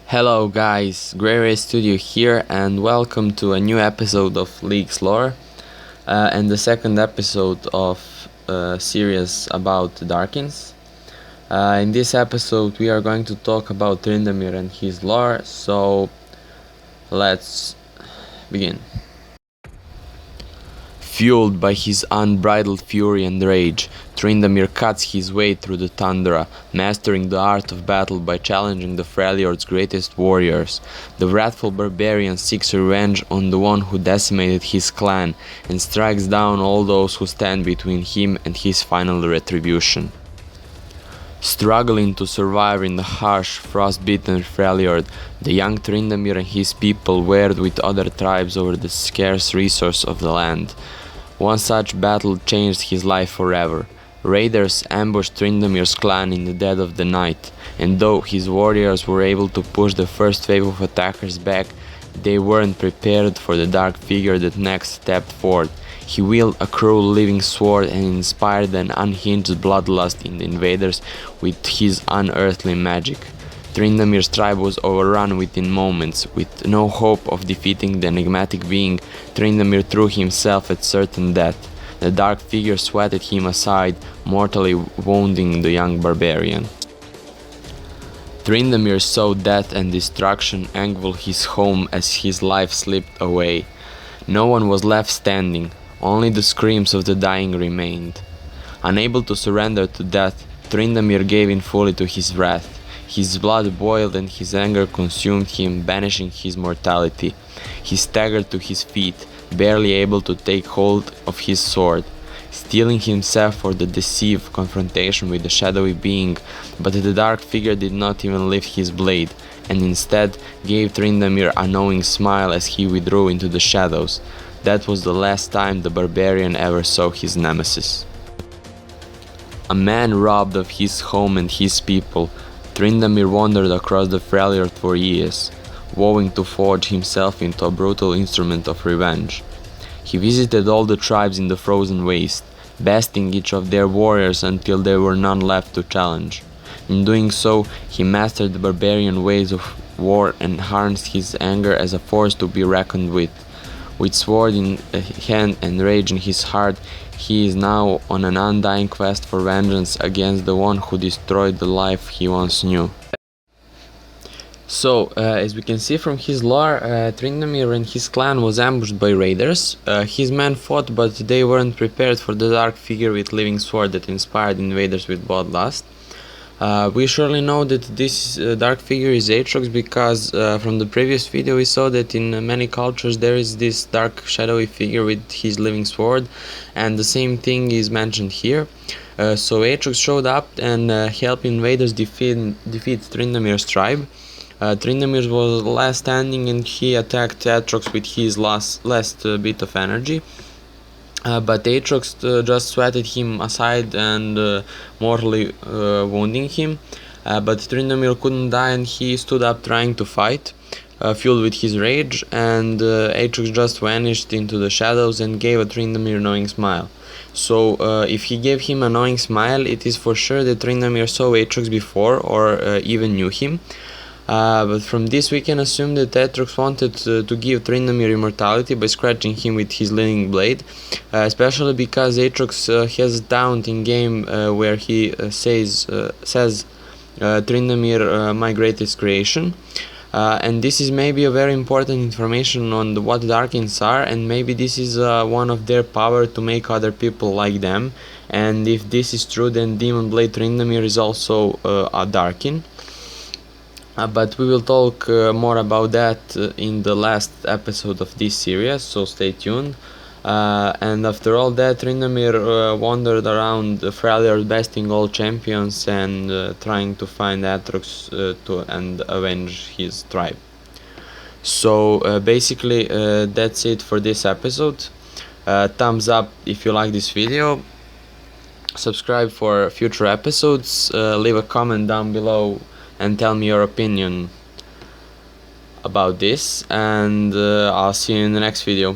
Hello guys, Grey Ray Studio here and welcome to a new episode of League's Lore and the second episode of a series about Darkins. In this episode we are going to talk about Tryndamere and his lore, so let's begin. Fueled by his unbridled fury and rage, Tryndamere cuts his way through the tundra, mastering the art of battle by challenging the Freljord's greatest warriors. The wrathful barbarian seeks revenge on the one who decimated his clan and strikes down all those who stand between him and his final retribution. Struggling to survive in the harsh, frost-bitten Freljord, the young Tryndamere and his people warred with other tribes over the scarce resource of the land. One such battle changed his life forever. Raiders ambushed Tryndamere's clan in the dead of the night, and though his warriors were able to push the first wave of attackers back, they weren't prepared for the dark figure that next stepped forth. He wielded a cruel living sword and inspired an unhinged bloodlust in the invaders with his unearthly magic. Tryndamere's tribe was overrun within moments. With no hope of defeating the enigmatic being, Tryndamere threw himself at certain death. The dark figure sweated him aside, mortally wounding the young barbarian. Tryndamere saw death and destruction engulf his home as his life slipped away. No one was left standing, only the screams of the dying remained. Unable to surrender to death, Tryndamere gave in fully to his wrath. His blood boiled and his anger consumed him, banishing his mortality. He staggered to his feet, barely able to take hold of his sword, steeling himself for the decisive confrontation with the shadowy being, but the dark figure did not even lift his blade, and instead gave Tryndamere a knowing smile as he withdrew into the shadows. That was the last time the barbarian ever saw his nemesis. A man robbed of his home and his people, Tryndamere wandered across the Freljord for years, vowing to forge himself into a brutal instrument of revenge. He visited all the tribes in the frozen waste, besting each of their warriors until there were none left to challenge. In doing so, he mastered the barbarian ways of war and harnessed his anger as a force to be reckoned with. With sword in hand and rage in his heart, he is now on an undying quest for vengeance against the one who destroyed the life he once knew. So, as we can see from his lore, Tryndamere and his clan was ambushed by raiders. His men fought, but they weren't prepared for the dark figure with living sword that inspired invaders with bloodlust. We surely know that this dark figure is Aatrox because from the previous video we saw that in many cultures there is this dark shadowy figure with his living sword, and the same thing is mentioned here. So Aatrox showed up and helped invaders defeat Tryndamere's tribe. Tryndamere was last standing and he attacked Aatrox with his last bit of energy. But Aatrox just sweated him aside and mortally wounding him. But Tryndamere couldn't die and he stood up trying to fight, fueled with his rage, and Aatrox just vanished into the shadows and gave a Tryndamere knowing smile. So if he gave him a knowing smile, it is for sure that Tryndamere saw Aatrox before or even knew him. But from this we can assume that Aatrox wanted to give Tryndamere immortality by scratching him with his living blade, especially because Aatrox has a taunt in game where he says Tryndamere, my greatest creation. And this is maybe a very important information on what Darkins are, and maybe this is one of their power to make other people like them. And if this is true, then Demon Blade Tryndamere is also a Darkin. But we will talk more about that in the last episode of this series, so stay tuned. And after all that, Tryndamere wandered around Freljord, besting all champions and trying to find Aatrox and avenge his tribe. So basically that's it for this episode. Thumbs up if you like this video. Subscribe for future episodes. Leave a comment down below and tell me your opinion about this, and I'll see you in the next video.